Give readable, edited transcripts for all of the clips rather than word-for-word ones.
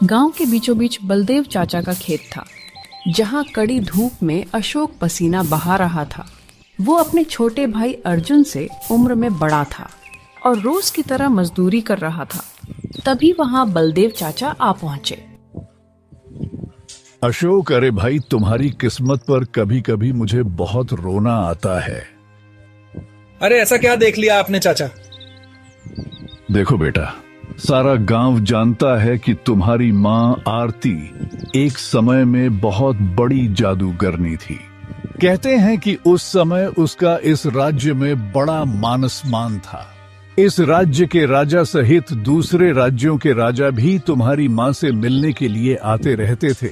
गांव के बीचों बीच बलदेव चाचा का खेत था, जहां कड़ी धूप में अशोक पसीना बहा रहा था। वो अपने छोटे भाई अर्जुन से उम्र में बड़ा था और रोज की तरह मजदूरी कर रहा था। तभी वहां बलदेव चाचा आ पहुंचे। अशोक, अरे भाई, तुम्हारी किस्मत पर कभी कभी मुझे बहुत रोना आता है। अरे ऐसा क्या देख लिया आपने चाचा? देखो बेटा, सारा गांव जानता है कि तुम्हारी माँ आरती एक समय में बहुत बड़ी जादूगरनी थी। कहते हैं कि उस समय उसका इस राज्य में बड़ा मान सम्मान था। इस राज्य के राजा सहित दूसरे राज्यों के राजा भी तुम्हारी माँ से मिलने के लिए आते रहते थे।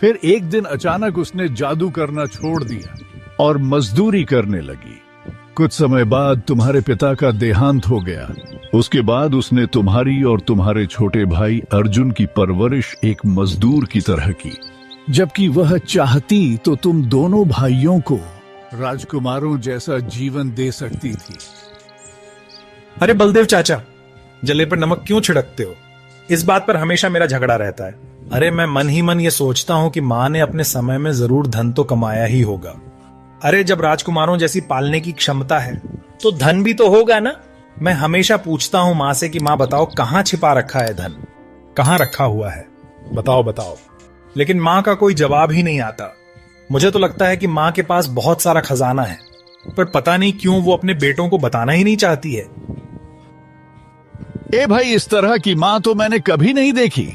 फिर एक दिन अचानक उसने जादू करना छोड़ दिया और मजदूरी करने लगी। कुछ समय बाद तुम्हारे पिता का देहांत हो गया। उसके बाद उसने तुम्हारी और तुम्हारे छोटे भाई अर्जुन की परवरिश एक मजदूर की तरह की, जबकि वह चाहती तो तुम दोनों भाइयों को राजकुमारों जैसा जीवन दे सकती थी। अरे बलदेव चाचा, जले पर नमक क्यों छिड़कते हो? इस बात पर हमेशा मेरा झगड़ा रहता है। अरे मैं मन ही मन ये सोचता हूं कि माँ ने अपने समय में जरूर धन तो कमाया ही होगा। अरे जब राजकुमारों जैसी पालने की क्षमता है तो धन भी तो होगा ना। मैं हमेशा पूछता हूं माँ से कि माँ बताओ कहाँ छिपा रखा है धन, कहाँ रखा हुआ है, बताओ बताओ। लेकिन माँ का कोई जवाब ही नहीं आता। मुझे तो लगता है कि माँ के पास बहुत सारा खजाना है, पर पता नहीं क्यों वो अपने बेटों को बताना ही नहीं चाहती है। ए भाई, इस तरह की माँ तो मैंने कभी नहीं देखी।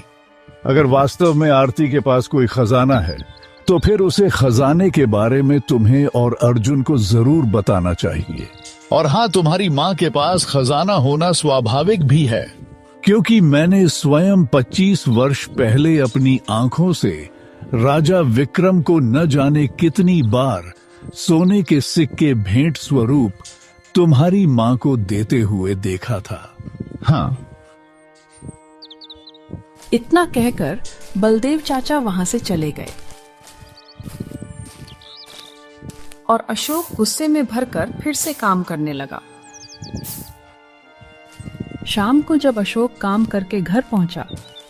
अगर वास्तव में आरती के पास कोई खजाना है तो फिर उसे खजाने के बारे में तुम्हें और अर्जुन को जरूर बताना चाहिए। और हाँ, तुम्हारी माँ के पास खजाना होना स्वाभाविक भी है, क्योंकि मैंने स्वयं 25 वर्ष पहले अपनी आंखों से राजा विक्रम को न जाने कितनी बार सोने के सिक्के भेंट स्वरूप तुम्हारी माँ को देते हुए देखा था। हाँ। इतना कहकर बलदेव चाचा वहां से चले गए और अशोक गुस्से में भरकर फिर से काम करने लगा। शाम को जब अशोक काम करके घर पहुंचा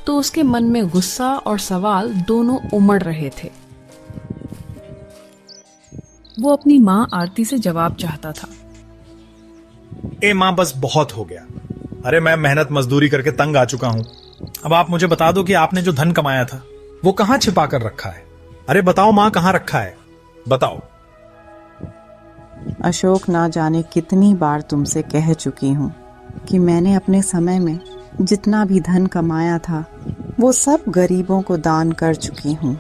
तो उसके मन में गुस्सा और सवाल दोनों उमड़ रहे थे। वो अपनी माँ आरती से जवाब चाहता था। ए माँ, बस बहुत हो गया। अरे मैं मेहनत मजदूरी करके तंग आ चुका हूं। अब आप मुझे बता दो कि आपने जो धन कमाया था वो कहाँ छिपा कर रखा है। अरे बताओ माँ, कहाँ रखा है, बताओ। अशोक, ना जाने कितनी बार तुमसे कह चुकी हूँ कि मैंने अपने समय में जितना भी धन कमाया था वो सब गरीबों को दान कर चुकी हूँ।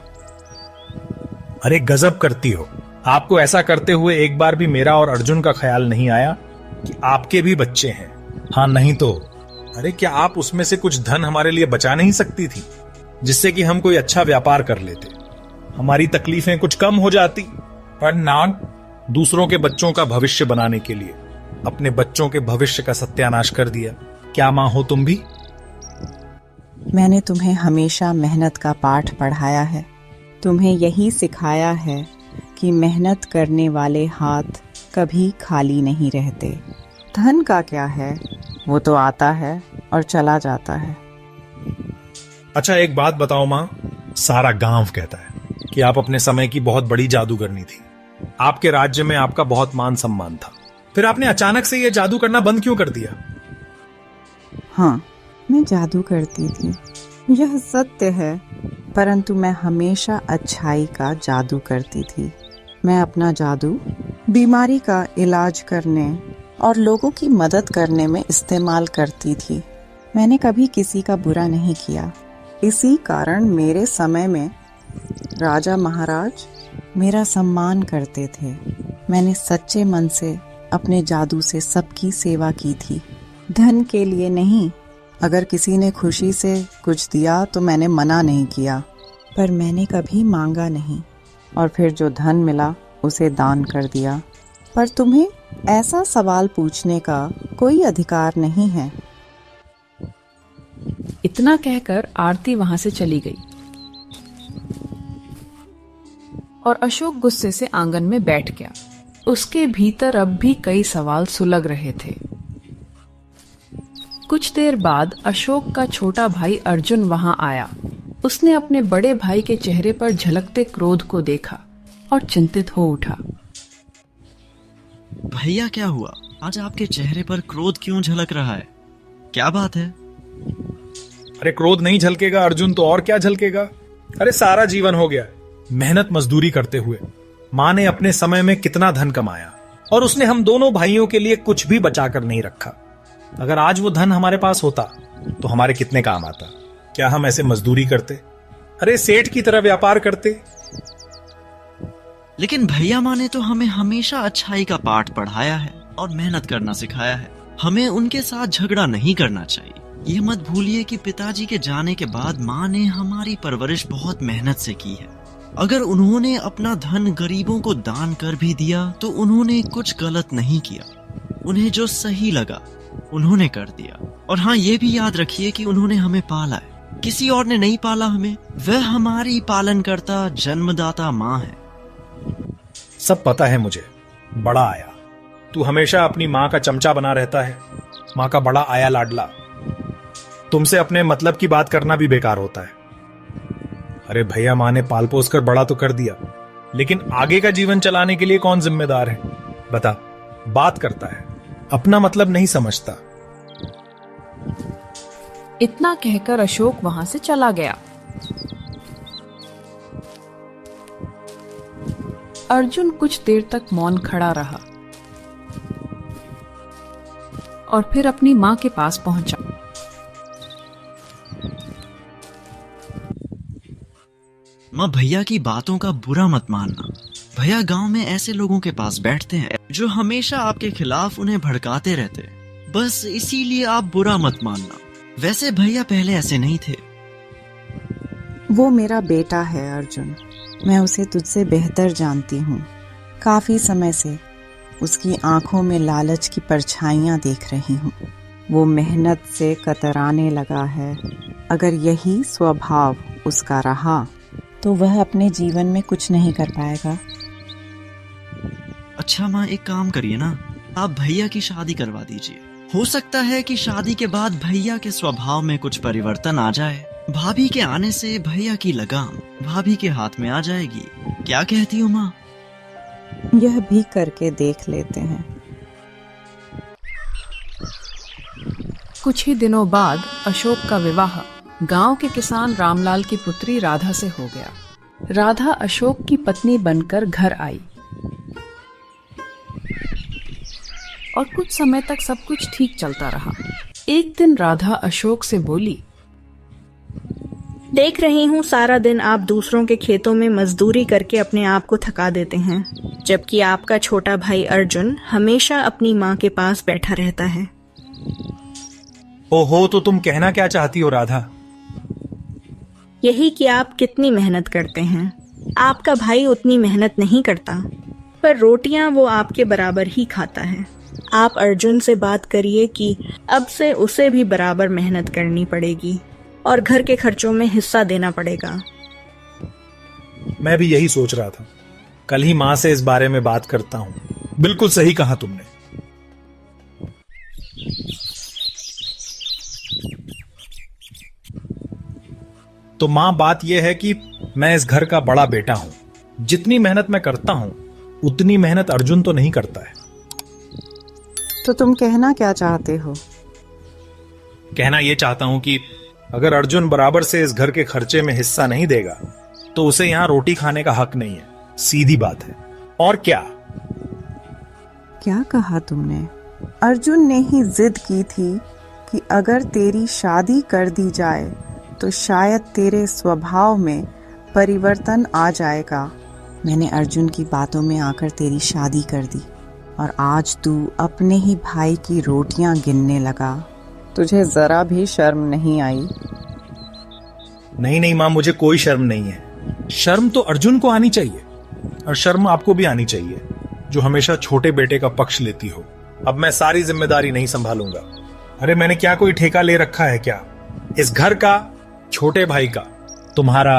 अरे गजब करती हो। आपको ऐसा करते हुए एक बार भी मेरा और अर्जुन का ख्याल नहीं आया कि आपके भी बच्चे हैं? हाँ नहीं तो अरे क्या आप उसमें से कुछ धन हमारे लिए बचा नहीं सकती थी, जिससे कि हम कोई अच्छा व्यापार कर लेते, हमारी तकलीफें कुछ कम हो जाती? पर ना, दूसरों के बच्चों का भविष्य बनाने के लिए अपने बच्चों के भविष्य का सत्यानाश कर दिया। क्या माँ हो तुम भी? मैंने तुम्हें हमेशा मेहनत का पाठ पढ़ाया है। तुम्हें यही सिखाया है कि मेहनत करने वाले हाथ कभी खाली नहीं रहते। धन का क्या है, वो तो आता है और चला जाता है। अच्छा एक बात बताओ माँ, सारा गांव कहता है कि आप अपने समय की बहुत बड़ी जादूगरनी थी। आपके राज्य में आपका बहुत मान सम्मान था, फिर आपने अचानक से ये जादू करना बंद क्यों कर दिया? हाँ, मैं जादू करती थी, यह सत्य है, परंतु मैं हमेशा अच्छाई का जादू करती थी। मैं अपना जादू बीमारी का इलाज करने और लोगों की मदद करने में इस्तेमाल करती थी। मैंने कभी किसी का बुरा नहीं किया। इसी कारण मेरे समय में राजा महाराज मेरा सम्मान करते थे। मैंने सच्चे मन से अपने जादू से सबकी सेवा की थी, धन के लिए नहीं। अगर किसी ने खुशी से कुछ दिया तो मैंने मना नहीं किया, पर मैंने कभी मांगा नहीं, और फिर जो धन मिला उसे दान कर दिया। पर तुम्हें ऐसा सवाल पूछने का कोई अधिकार नहीं है। इतना कहकर आरती वहां से चली गई और अशोक गुस्से से आंगन में बैठ गया। उसके भीतर अब भी कई सवाल सुलग रहे थे। कुछ देर बाद अशोक का छोटा भाई अर्जुन वहां आया। उसने अपने बड़े भाई के चेहरे पर झलकते क्रोध को देखा और चिंतित हो उठा। भैया क्या हुआ? आज आपके चेहरे पर क्रोध क्यों झलक रहा है? क्या बात है? अरे क्रोध नहीं झलकेगा अर्जुन तो और क्या झलकेगा। अरे सारा जीवन हो गया मेहनत मजदूरी करते हुए। माँ ने अपने समय में कितना धन कमाया और उसने हम दोनों भाइयों के लिए कुछ भी बचा कर नहीं रखा। अगर आज वो धन हमारे पास होता तो हमारे कितने काम आता। क्या हम ऐसे मजदूरी करते? अरे सेठ की तरह व्यापार करते। लेकिन भैया माँ ने तो हमें हमेशा अच्छाई का पाठ पढ़ाया है और मेहनत करना सिखाया है। हमें उनके साथ झगड़ा नहीं करना चाहिए। ये मत भूलिए कि पिताजी के जाने के बाद माँ ने हमारी परवरिश बहुत मेहनत से की है। अगर उन्होंने अपना धन गरीबों को दान कर भी दिया तो उन्होंने कुछ गलत नहीं किया। उन्हें जो सही लगा उन्होंने कर दिया। और हाँ, ये भी याद रखिए कि उन्होंने हमें पाला है, किसी और ने नहीं पाला हमें। वह हमारी पालनकर्ता जन्मदाता माँ है। सब पता है मुझे। बड़ा आया, तू हमेशा अपनी माँ का चमचा बना रहता है, माँ का बड़ा आया लाडला। तुमसे अपने मतलब की बात करना भी बेकार होता है। अरे भैया माँ ने पाल पोस कर बड़ा तो कर दिया, लेकिन आगे का जीवन चलाने के लिए कौन जिम्मेदार है? बता। बात करता है, अपना मतलब नहीं समझता। इतना कहकर अशोक वहां से चला गया। अर्जुन कुछ देर तक मौन खड़ा रहा और फिर अपनी मां के पास पहुंचा। माँ, भैया की बातों का बुरा मत मानना। भैया गांव में ऐसे लोगों के पास बैठते हैं जो हमेशा आपके खिलाफ उन्हें भड़काते रहते हैं। बस इसीलिए आप बुरा मत मानना। वैसे भैया पहले ऐसे नहीं थे। वो मेरा बेटा है अर्जुन। मैं उसे तुझसे बेहतर जानती हूँ। काफी समय से उसकी आंखों में लालच की परछाइयाँ देख रही हूँ। वो मेहनत से कतराने लगा है। अगर यही स्वभाव उसका रहा तो वह अपने जीवन में कुछ नहीं कर पाएगा। अच्छा माँ, एक काम करिए ना, आप भैया की शादी करवा दीजिए। हो सकता है कि शादी के बाद भैया के स्वभाव में कुछ परिवर्तन आ जाए। भाभी के आने से भैया की लगाम भाभी के हाथ में आ जाएगी। क्या कहती हो माँ? यह भी करके देख लेते हैं। कुछ ही दिनों बाद अशोक का विवाह गांव के किसान रामलाल की पुत्री राधा से हो गया। राधा अशोक की पत्नी बनकर घर आई और कुछ समय तक सब कुछ ठीक चलता रहा। एक दिन राधा अशोक से बोली, देख रही हूँ सारा दिन आप दूसरों के खेतों में मजदूरी करके अपने आप को थका देते हैं, जबकि आपका छोटा भाई अर्जुन हमेशा अपनी माँ के पास बैठा रहता है। ओहो, तो तुम कहना क्या चाहती हो राधा? यही कि आप कितनी मेहनत करते हैं। आपका भाई उतनी मेहनत नहीं करता, पर रोटियां वो आपके बराबर ही खाता है। आप अर्जुन से बात करिए कि अब से उसे भी बराबर मेहनत करनी पड़ेगी और घर के खर्चों में हिस्सा देना पड़ेगा। मैं भी यही सोच रहा था। कल ही माँ से इस बारे में बात करता हूँ। बिल्कुल सही कहा तुमने। तो माँ, बात यह है कि मैं इस घर का बड़ा बेटा हूं। जितनी मेहनत मैं करता हूं उतनी मेहनत अर्जुन तो नहीं करता है। तो तुम कहना क्या चाहते हो? कहना यह चाहता हूं कि अगर अर्जुन बराबर से इस घर के खर्चे में हिस्सा नहीं देगा तो उसे यहां रोटी खाने का हक नहीं है। सीधी बात है। और क्या? क्या कहा तुमने? अर्जुन ने ही जिद की थी कि अगर तेरी शादी कर दी जाए तो शायद तेरे स्वभाव में परिवर्तन आ जाएगा। मैंने अर्जुन की बातों में आकर तेरी शादी कर दी और आज तू अपने ही भाई की रोटियां गिनने लगा। तुझे जरा भी शर्म नहीं आई? नहीं नहीं माँ, मुझे कोई शर्म नहीं है। शर्म तो अर्जुन को आनी चाहिए और शर्म आपको भी आनी चाहिए, जो हमेशा छोटे बेटे का पक्ष लेती हो। अब मैं सारी जिम्मेदारी नहीं संभालूंगा। अरे मैंने क्या कोई ठेका ले रखा है क्या? इस घर का, छोटे भाई का, तुम्हारा।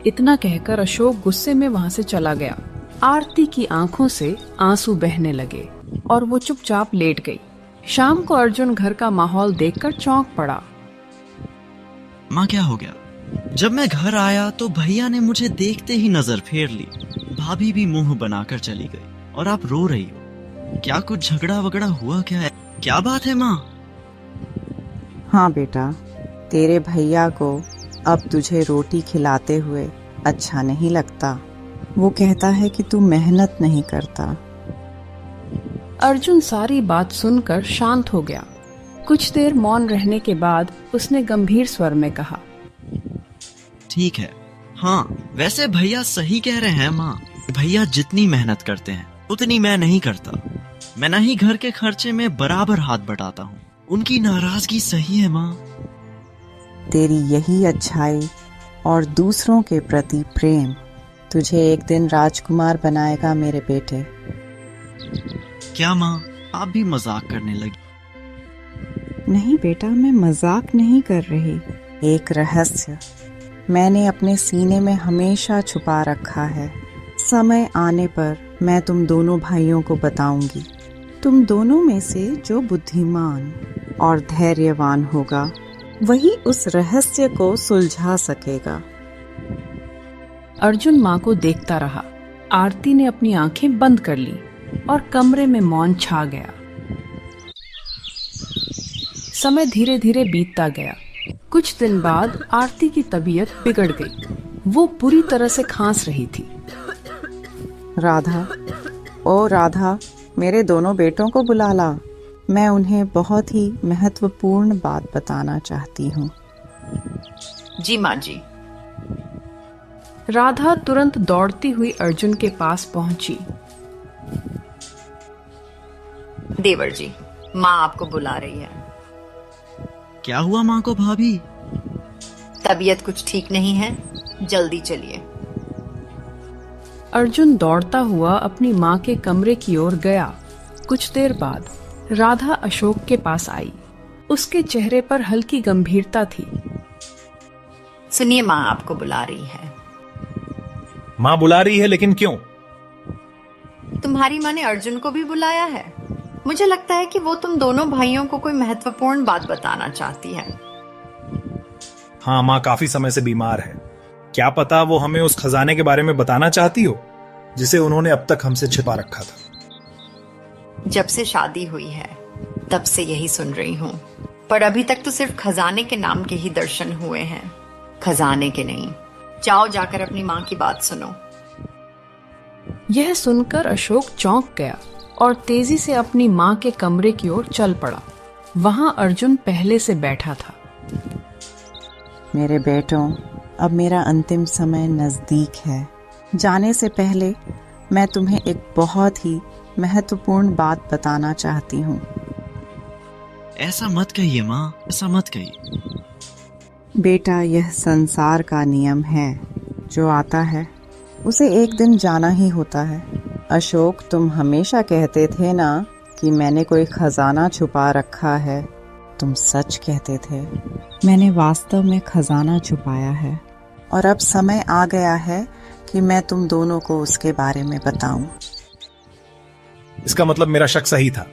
इतना कहकर अशोक गुस्से में वहां से चला गया। आरती की आंखों से आंसू बहने लगे और वो चुपचाप लेट गई। शाम को अर्जुन घर का माहौल देखकर चौंक पड़ा। माँ क्या हो गया? जब मैं घर आया तो भैया ने मुझे देखते ही नजर फेर ली। भाभी भी मुंह बनाकर चली गई और आप रो रही हो। क्या कुछ झगड़ा वगड़ा हुआ क्या है? क्या बात है माँ? हाँ बेटा, तेरे भैया को अब तुझे रोटी खिलाते हुए अच्छा नहीं लगता। वो कहता है कि तू मेहनत नहीं करता। अर्जुन सारी बात सुनकर शांत हो गया। कुछ देर मौन रहने के बाद उसने गंभीर स्वर में कहा, ठीक है, हाँ वैसे भैया सही कह रहे हैं माँ। भैया जितनी मेहनत करते हैं उतनी मैं नहीं करता। मैं ना ही घर के खर्चे में बराबर हाथ बटाता हूँ। उनकी नाराजगी सही है माँ। तेरी यही अच्छाई और दूसरों के प्रति प्रेम तुझे एक दिन राजकुमार बनाएगा मेरे बेटे। क्या माँ, आप भी मजाक करने लगी? नहीं बेटा, मैं मजाक नहीं कर रही। एक रहस्य मैंने अपने सीने में हमेशा छुपा रखा है। समय आने पर मैं तुम दोनों भाइयों को बताऊंगी। तुम दोनों में से जो बुद्धिमान और धैर्यवान होगा वही उस रहस्य को सुलझा सकेगा। अर्जुन माँ को देखता रहा। आरती ने अपनी आंखें बंद कर ली और कमरे में मौन छा गया। समय धीरे धीरे बीतता गया। कुछ दिन बाद आरती की तबीयत बिगड़ गई। वो पूरी तरह से खांस रही थी। राधा, ओ राधा, मेरे दोनों बेटों को बुला ला। मैं उन्हें बहुत ही महत्वपूर्ण बात बताना चाहती हूँ। जी माँ जी। राधा तुरंत दौड़ती हुई अर्जुन के पास पहुंची। देवर जी, माँ आपको बुला रही है। क्या हुआ माँ को भाभी? तबीयत कुछ ठीक नहीं है, जल्दी चलिए। अर्जुन दौड़ता हुआ अपनी माँ के कमरे की ओर गया। कुछ देर बाद राधा अशोक के पास आई। उसके चेहरे पर हल्की गंभीरता थी। सुनिए, माँ आपको बुला रही है। माँ बुला रही है, लेकिन क्यों? तुम्हारी माँ ने अर्जुन को भी बुलाया है। मुझे लगता है कि वो तुम दोनों भाइयों को कोई महत्वपूर्ण बात बताना चाहती है। हाँ, माँ काफी समय से बीमार है। क्या पता वो हमें उस खजाने के बारे में बताना चाहती हो जिसे उन्होंने अब तक हमसे छिपा रखा था। जब से शादी हुई है तब से यही सुन रही हूँ, पर अभी तक तो सिर्फ खजाने के नाम के ही दर्शन हुए हैं, खजाने के नहीं। जाओ, जाकर अपनी माँ की बात सुनो। यह सुनकर अशोक चौंक गया और तेजी से अपनी माँ के कमरे की ओर चल पड़ा। वहां अर्जुन पहले से बैठा था। मेरे बेटों, अब मेरा अंतिम समय नजदीक है। जाने से पहले मैं तुम्हें एक बहुत ही महत्वपूर्ण बात बताना चाहती हूँ। ऐसा मत कहिए माँ, ऐसा मत कहिए। बेटा, यह संसार का नियम है। जो आता है उसे एक दिन जाना ही होता है। अशोक, तुम हमेशा कहते थे ना कि मैंने कोई खजाना छुपा रखा है। तुम सच कहते थे। मैंने वास्तव में खजाना छुपाया है और अब समय आ गया है कि मैं तुम दोनों को उसके बारे में बताऊं। इसका मतलब मेरा शक सही था।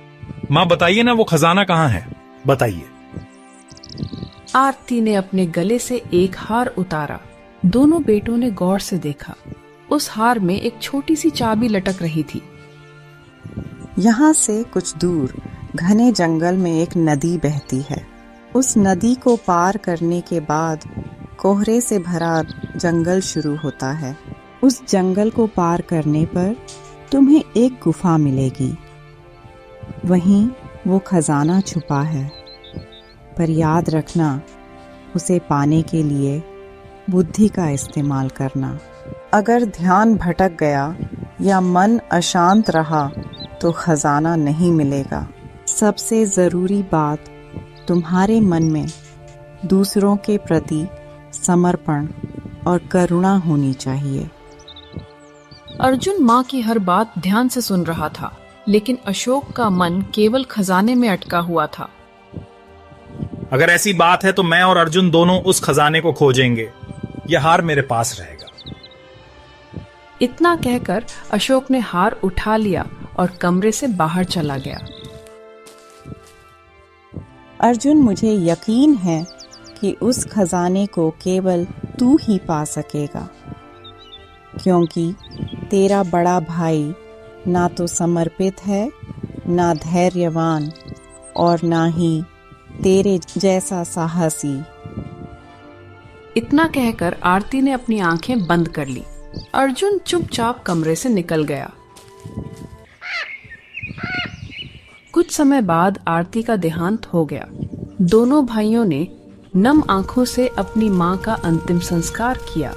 माँ बताइए ना, वो खजाना कहाँ है? बताइए। आरती ने अपने गले से एक हार उतारा। दोनों बेटों ने गौर से देखा। उस हार में एक छोटी सी चाबी लटक रही थी। यहाँ से कुछ दूर घने जंगल में एक नदी बहती है। उस नदी को पार करने के बाद कोहरे से भरा जंगल शुरू होता है। उस जंगल को पार करने पर तुम्हें एक गुफा मिलेगी। वहीं वो खजाना छुपा है। पर याद रखना, उसे पाने के लिए बुद्धि का इस्तेमाल करना। अगर ध्यान भटक गया या मन अशांत रहा तो खजाना नहीं मिलेगा। सबसे जरूरी बात, तुम्हारे मन में दूसरों के प्रति समर्पण और करुणा होनी चाहिए। अर्जुन माँ की हर बात ध्यान से सुन रहा था, लेकिन अशोक का मन केवल खजाने में अटका हुआ था। अगर ऐसी बात है तो मैं और अर्जुन दोनों उस खजाने को खोजेंगे। यह हार मेरे पास रहेगा। इतना कहकर अशोक ने हार उठा लिया और कमरे से बाहर चला गया। अर्जुन, मुझे यकीन है कि उस खजाने को केवल तू ही पा सकेगा, क्योंकि तेरा बड़ा भाई ना तो समर्पित है, ना धैर्यवान, और ना ही तेरे जैसा साहसी। इतना कहकर आरती ने अपनी आंखें बंद कर ली। अर्जुन चुपचाप कमरे से निकल गया। कुछ समय बाद आरती का देहांत हो गया। दोनों भाइयों ने नम आंखों से अपनी मां का अंतिम संस्कार किया।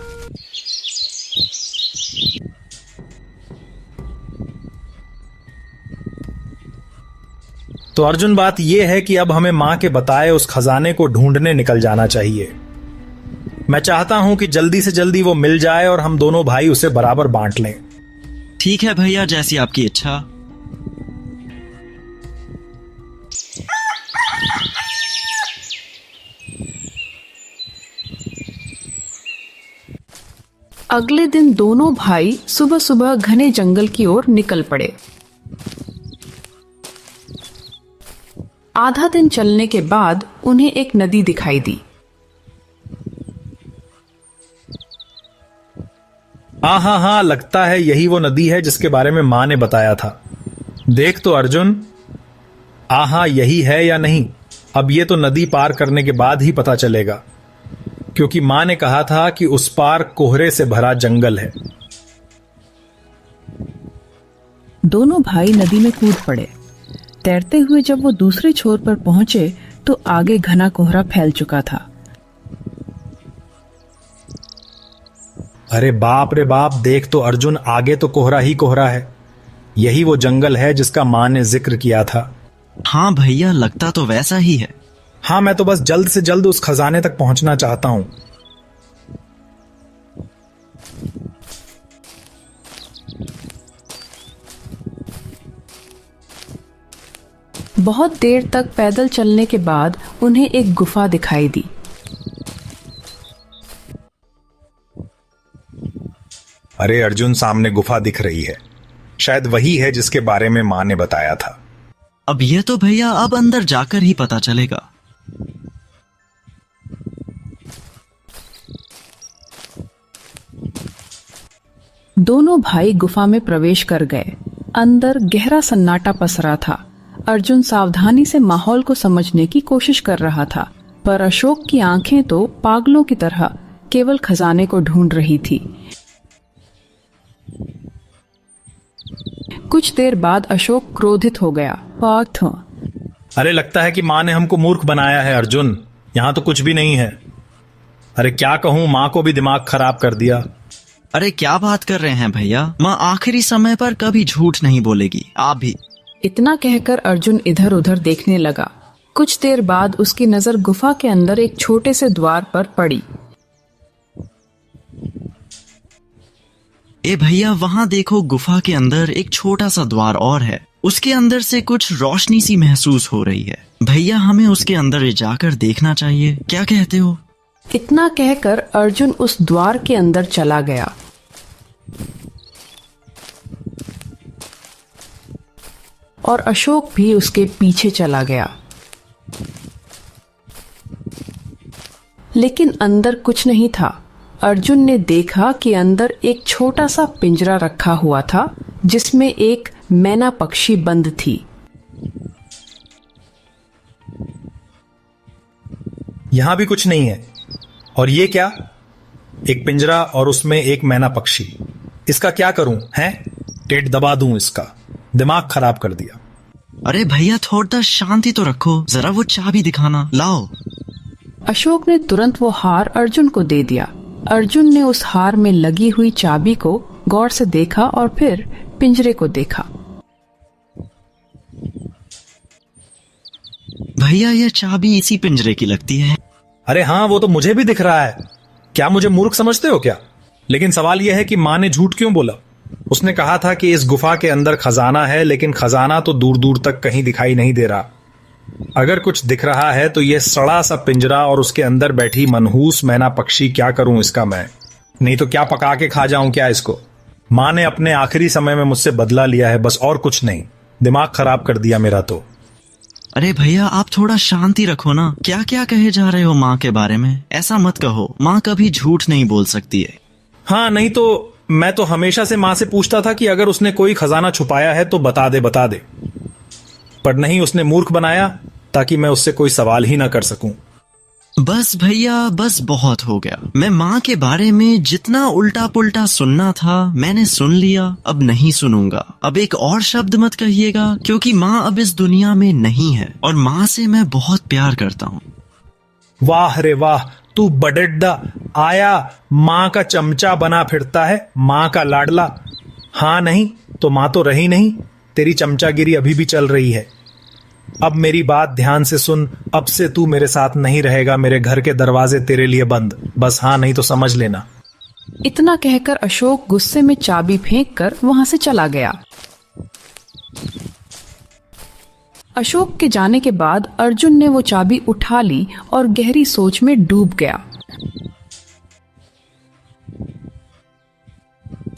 तो अर्जुन, बात यह है कि अब हमें मां के बताए उस खजाने को ढूंढने निकल जाना चाहिए। मैं चाहता हूं कि जल्दी से जल्दी वो मिल जाए और हम दोनों भाई उसे बराबर बांट लें। ठीक है भैया, जैसी आपकी इच्छा। अगले दिन दोनों भाई सुबह सुबह घने जंगल की ओर निकल पड़े। आधा दिन चलने के बाद उन्हें एक नदी दिखाई दी। हाँ, लगता है यही वो नदी है जिसके बारे में मां ने बताया था। देख तो अर्जुन, हाँ यही है या नहीं, अब ये तो नदी पार करने के बाद ही पता चलेगा, क्योंकि मां ने कहा था कि उस पार कोहरे से भरा जंगल है। दोनों भाई नदी में कूद पड़े। तैरते हुए जब वो दूसरे छोर पर पहुंचे तो आगे घना कोहरा फैल चुका था। अरे बाप रे बाप, देख तो अर्जुन, आगे तो कोहरा ही कोहरा है। यही वो जंगल है जिसका मां ने जिक्र किया था। हाँ भैया, लगता तो वैसा ही है। हाँ, मैं तो बस जल्द से जल्द उस खजाने तक पहुंचना चाहता हूं। बहुत देर तक पैदल चलने के बाद उन्हें एक गुफा दिखाई दी। अरे अर्जुन, सामने गुफा दिख रही है। शायद वही है जिसके बारे में मां ने बताया था। अब ये तो भैया अब अंदर जाकर ही पता चलेगा। दोनों भाई गुफा में प्रवेश कर गए। अंदर गहरा सन्नाटा पसरा था। अर्जुन सावधानी से माहौल को समझने की कोशिश कर रहा था, पर अशोक की आंखें तो पागलों की तरह केवल खजाने को ढूंढ रही थी। कुछ देर बाद अशोक क्रोधित हो गया। अरे लगता है कि मां ने हमको मूर्ख बनाया है अर्जुन, यहां तो कुछ भी नहीं है। अरे क्या कहूं, मां को भी दिमाग खराब कर दिया। अरे क्या बात कर रहे हैं भैया, माँ आखिरी समय पर कभी झूठ नहीं बोलेगी, आप भी। इतना कहकर अर्जुन इधर उधर देखने लगा। कुछ देर बाद उसकी नजर गुफा के अंदर एक छोटे से द्वार पर पड़ी। ए भैया, वहां देखो, गुफा के अंदर एक छोटा सा द्वार और है। उसके अंदर से कुछ रोशनी सी महसूस हो रही है। भैया, हमें उसके अंदर जाकर देखना चाहिए, क्या कहते हो? इतना कहकर अर्जुन उस द्वार के अंदर चला गया। और अशोक भी उसके पीछे चला गया। लेकिन अंदर कुछ नहीं था। अर्जुन ने देखा कि अंदर एक छोटा सा पिंजरा रखा हुआ था, जिसमें एक मैना पक्षी बंद थी। यहां भी कुछ नहीं है। और ये क्या? एक पिंजरा और उसमें एक मैना पक्षी। इसका क्या करूं? हैं? टेट दबा दूं इसका? दिमाग खराब कर दिया। अरे भैया, थोड़ा शांति तो रखो, जरा वो चाबी दिखाना, लाओ। अशोक ने तुरंत वो हार अर्जुन को दे दिया। अर्जुन ने उस हार में लगी हुई चाबी को गौर से देखा और फिर पिंजरे को देखा। भैया, यह चाबी इसी पिंजरे की लगती है। अरे हाँ, वो तो मुझे भी दिख रहा है। क्या मुझे मूर्ख समझते हो क्या? लेकिन सवाल यह है कि मां ने झूठ क्यों बोला? उसने कहा था कि इस गुफा के अंदर खजाना है, लेकिन खजाना तो दूर दूर तक कहीं दिखाई नहीं दे रहा। अगर कुछ दिख रहा है तो यह सड़ा सा पिंजरा और उसके अंदर बैठी मनहूस मैना पक्षी। क्या करूं इसका मैं? नहीं तो क्या पका के खा जाऊं क्या इसको? मां ने अपने आखिरी समय में मुझसे बदला लिया है, बस और कुछ नहीं। दिमाग खराब कर दिया मेरा तो। अरे भैया, आप थोड़ा शांति रखो ना। क्या क्या कहे जा रहे हो माँ के बारे में? ऐसा मत कहो, माँ कभी झूठ नहीं बोल सकती है। हाँ, नहीं तो मैं तो हमेशा से माँ से पूछता था कि अगर उसने कोई खजाना छुपाया है तो बता दे बता दे, पर नहीं, उसने मूर्ख बनाया ताकि मैं उससे कोई सवाल ही ना कर सकूं। बस भैया, बस बहुत हो गया। मैं माँ के बारे में जितना उल्टा पुल्टा सुनना था मैंने सुन लिया, अब नहीं सुनूंगा। अब एक और शब्द मत कहिएगा, क्योंकि माँ अब इस दुनिया में नहीं है और माँ से मैं बहुत प्यार करता हूँ। वाह रे वाह, तू बडेड्डा आया, माँ का चमचा बना फिरता है, माँ का लाडला। हाँ नहीं तो माँ तो रही नहीं, तेरी चमचागिरी अभी भी चल रही है। अब मेरी बात ध्यान से सुन, अब से तू मेरे साथ नहीं रहेगा, मेरे घर के दरवाजे तेरे लिए बंद, बस हाँ नहीं तो समझ लेना। इतना कहकर अशोक गुस्से में चाबी फेंककर वहां से चला गया। अशोक के जाने के बाद अर्जुन ने वो चाबी उठा ली और गहरी सोच में डूब गया।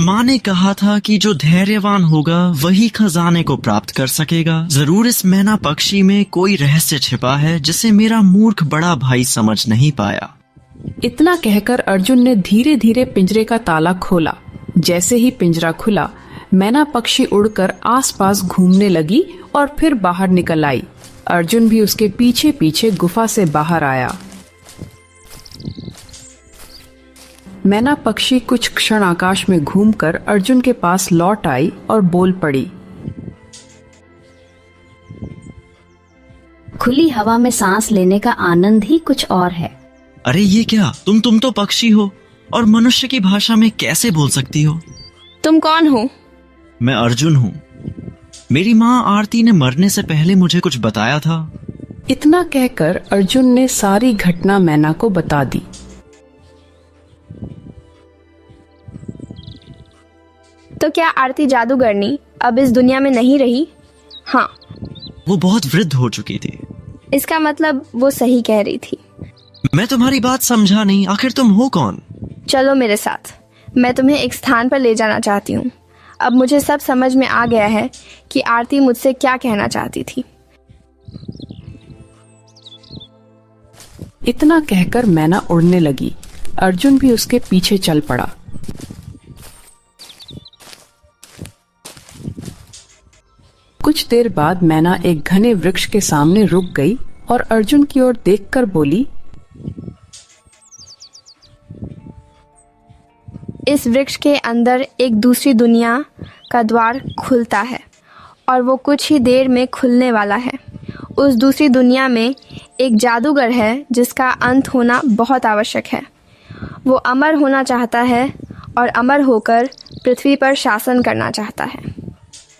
माँ ने कहा था कि जो धैर्यवान होगा वही खजाने को प्राप्त कर सकेगा। जरूर इस मैना पक्षी में कोई रहस्य छिपा है जिसे मेरा मूर्ख बड़ा भाई समझ नहीं पाया। इतना कहकर अर्जुन ने धीरे धीरे पिंजरे का ताला खोला। जैसे ही पिंजरा खुला, मैना पक्षी उड़कर आसपास घूमने लगी और फिर बाहर निकल आई। अर्जुन भी उसके पीछे पीछे गुफा से बाहर आया। मैना पक्षी कुछ क्षण आकाश में घूमकर अर्जुन के पास लौट आई और बोल पड़ी। खुली हवा में सांस लेने का आनंद ही कुछ और है। अरे ये क्या, तुम तो पक्षी हो और मनुष्य की भाषा में कैसे बोल सकती हो? तुम कौन हो? मैं अर्जुन हूँ। मेरी माँ आरती ने मरने से पहले मुझे कुछ बताया था। इतना कहकर अर्जुन ने सारी घटना मैना को बता दी। तो क्या आरती जादूगरनी अब इस दुनिया में नहीं रही? हाँ, वो बहुत वृद्ध हो चुकी थी। इसका मतलब वो सही कह रही थी। मैं तुम्हारी बात समझा नहीं, आखिर तुम हो कौन? चलो मेरे साथ, मैं तुम्हें एक स्थान पर ले जाना चाहती हूँ। अब मुझे सब समझ में आ गया है कि आरती मुझसे क्या कहना चाहती थी। इतना कहकर मैना उड़ने लगी। अर्जुन भी उसके पीछे चल पड़ा। कुछ देर बाद मैना एक घने वृक्ष के सामने रुक गई और अर्जुन की ओर देखकर बोली, इस वृक्ष के अंदर एक दूसरी दुनिया का द्वार खुलता है और वो कुछ ही देर में खुलने वाला है। उस दूसरी दुनिया में एक जादूगर है जिसका अंत होना बहुत आवश्यक है। वो अमर होना चाहता है और अमर होकर पृथ्वी पर शासन करना चाहता है।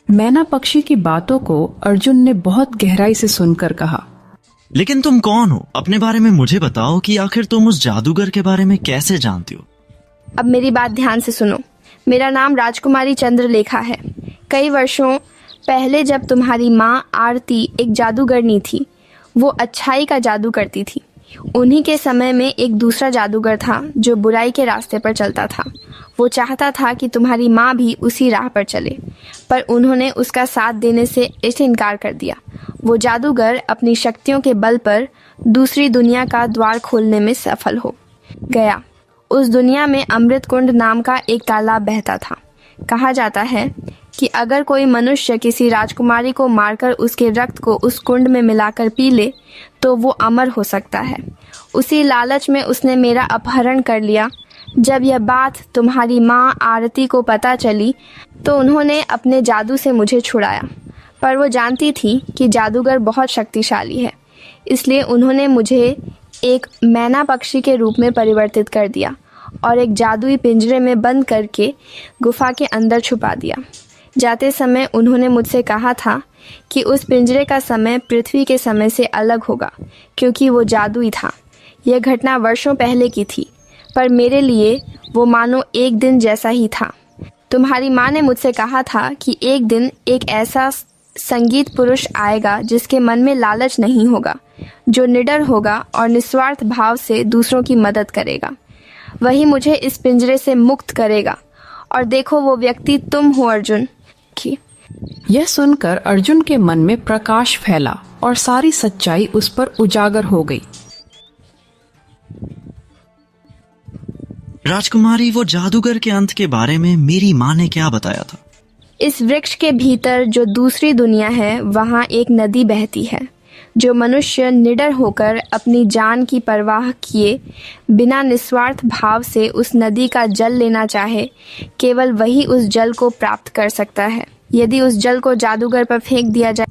मैना पक्षी की बातों को अर्जुन ने बहुत गहराई से सुनकर कहा, लेकिन तुम कौन हो? अपने बारे में मुझे बताओ कि आखिर तुम उस जादूगर के बारे में कैसे जानती हो? अब मेरी बात ध्यान से सुनो। मेरा नाम राजकुमारी चंद्रलेखा है। कई वर्षों पहले जब तुम्हारी माँ आरती एक जादूगरनी थी, वो अच्छाई का जादू करती थी। उन्हीं के समय में एक दूसरा जादूगर था जो बुराई के रास्ते पर चलता था। वो चाहता था कि तुम्हारी माँ भी उसी राह पर चले, पर उन्होंने उसका साथ देने से इनकार कर दिया। वो जादूगर अपनी शक्तियों के बल पर दूसरी दुनिया का द्वार खोलने में सफल हो गया। उस दुनिया में अमृत कुंड नाम का एक तालाब बहता था। कहा जाता है कि अगर कोई मनुष्य किसी राजकुमारी को मारकर उसके रक्त को उस कुंड में मिलाकर पी ले तो वो अमर हो सकता है। उसी लालच में उसने मेरा अपहरण कर लिया। जब यह बात तुम्हारी माँ आरती को पता चली तो उन्होंने अपने जादू से मुझे छुड़ाया, पर वो जानती थी कि जादूगर बहुत शक्तिशाली है, इसलिए उन्होंने मुझे एक मैना पक्षी के रूप में परिवर्तित कर दिया और एक जादुई पिंजरे में बंद करके गुफा के अंदर छुपा दिया। जाते समय उन्होंने मुझसे कहा था कि उस पिंजरे का समय पृथ्वी के समय से अलग होगा, क्योंकि वो जादुई था। यह घटना वर्षों पहले की थी, पर मेरे लिए वो मानो एक दिन जैसा ही था। तुम्हारी माँ ने मुझसे कहा था कि एक दिन एक ऐसा संगीत पुरुष आएगा जिसके मन में लालच नहीं होगा, जो निडर होगा और निस्वार्थ भाव से दूसरों की मदद करेगा। वही मुझे इस पिंजरे से मुक्त करेगा। और देखो, वो व्यक्ति तुम हो अर्जुन। यह सुनकर अर्जुन के मन में प्रकाश फैला और सारी सच्चाई उस पर उजागर हो गई। राजकुमारी, वो जादूगर के अंत के बारे में मेरी माँ ने क्या बताया था? इस वृक्ष के भीतर जो दूसरी दुनिया है, वहाँ एक नदी बहती है। जो मनुष्य निडर होकर अपनी जान की परवाह किए बिना निस्वार्थ भाव से उस नदी का जल लेना चाहे, केवल वही उस जल को प्राप्त कर सकता है। यदि उस जल को जादूगर पर फेंक दिया जाए,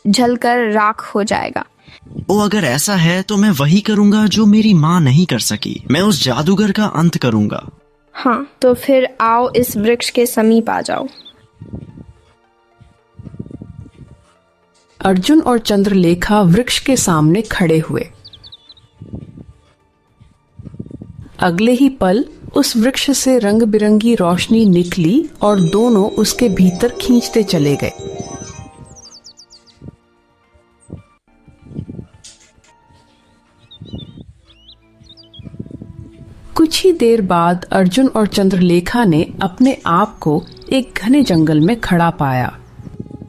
जलकर राख हो जाएगा। ओ, अगर ऐसा है तो मैं वही करूंगा जो मेरी माँ नहीं कर सकी। मैं उस जादूगर का अंत करूंगा। हाँ, तो फिर आओ इस वृक्ष के समीप आ जाओ। अर्जुन और चंद्रलेखा वृक्ष के सामने खड़े हुए। अगले ही पल उस वृक्ष से रंग बिरंगी रोशनी निकली और दोनों उसके भीतर खींचते चले गए। कुछ ही देर बाद अर्जुन और चंद्रलेखा ने अपने आप को एक घने जंगल में खड़ा पाया।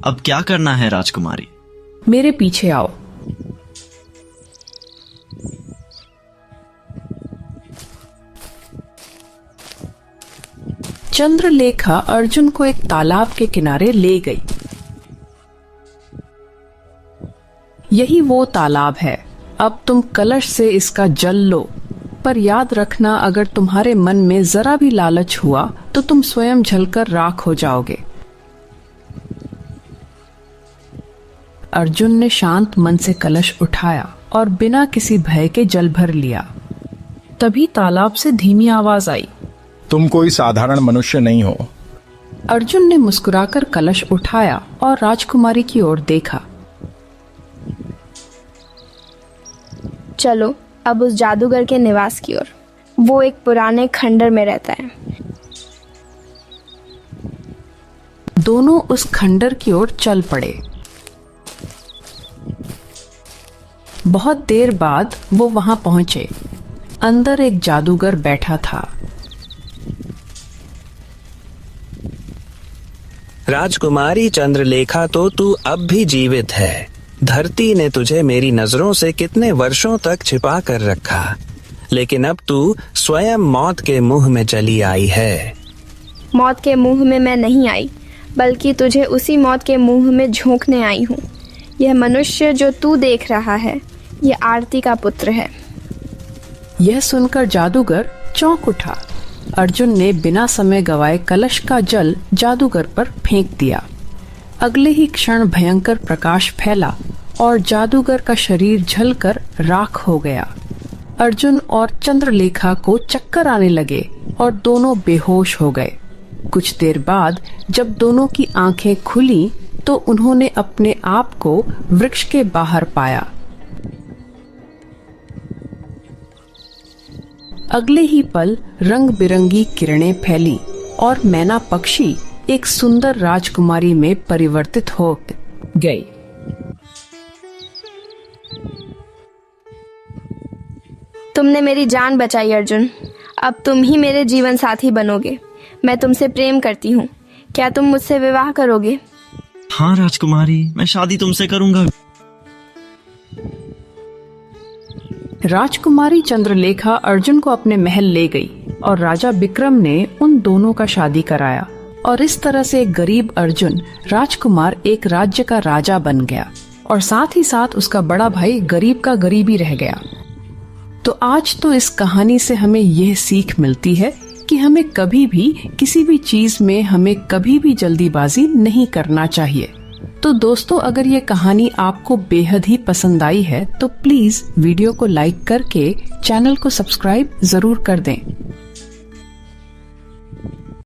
अब क्या करना है राजकुमारी? मेरे पीछे आओ। चंद्रलेखा अर्जुन को एक तालाब के किनारे ले गई। यही वो तालाब है। अब तुम कलश से इसका जल लो, पर याद रखना, अगर तुम्हारे मन में जरा भी लालच हुआ तो तुम स्वयं जलकर राख हो जाओगे। अर्जुन ने शांत मन से कलश उठाया और बिना किसी भय के जल भर लिया। तभी तालाब से धीमी आवाज आई, तुम कोई साधारण मनुष्य नहीं हो। अर्जुन ने मुस्कुराकर कलश उठाया और राजकुमारी की ओर देखा। चलो अब उस जादूगर के निवास की ओर। वो एक पुराने खंडर में रहता है। दोनों उस खंडर की ओर चल पड़े। बहुत देर बाद वो वहां पहुंचे। अंदर एक जादूगर बैठा था। राजकुमारी चंद्रलेखा, तो तू अब भी जीवित है। धरती ने तुझे मेरी नजरों से कितने वर्षों तक छिपा कर रखा, लेकिन अब तू स्वयं मौत के मुंह में चली आई है। मौत के मुंह में मैं नहीं आई, बल्कि तुझे उसी मौत के मुंह में झोंकने आई हूँ। यह मनुष्य जो तू देख रहा है, यह आरती का पुत्र है। यह सुनकर जादूगर चौंक उठा। अर्जुन ने बिना समय गवाए कलश का जल जादूगर पर फेंक दिया। अगले ही क्षण भयंकर प्रकाश फैला और जादूगर का शरीर जलकर राख हो गया। अर्जुन और चंद्रलेखा को चक्कर आने लगे और दोनों बेहोश हो गए। कुछ देर बाद जब दोनों की आंखें खुली तो उन्होंने अपने आप को वृक्ष के बाहर पाया। अगले ही पल रंग बिरंगी किरणें फैली और मैना पक्षी एक सुंदर राजकुमारी में परिवर्तित हो गई। तुमने मेरी जान बचाई अर्जुन। अब तुम ही मेरे जीवन साथी बनोगे। मैं तुमसे प्रेम करती हूँ। क्या तुम मुझसे विवाह करोगे? हाँ राजकुमारी, मैं शादी तुमसे करूंगा। राजकुमारी चंद्रलेखा अर्जुन को अपने महल ले गई और राजा विक्रम ने उन दोनों का शादी कराया। और इस तरह से एक गरीब अर्जुन राजकुमार एक राज्य का राजा बन गया और साथ ही साथ उसका बड़ा भाई गरीब का गरीब ही रह गया। तो आज तो इस कहानी से हमें यह सीख मिलती है कि हमें कभी भी किसी भी चीज में हमें कभी भी जल्दीबाजी नहीं करना चाहिए। तो दोस्तों, अगर ये कहानी आपको बेहद ही पसंद आई है तो प्लीज वीडियो को लाइक करके चैनल को सब्सक्राइब जरूर कर दें।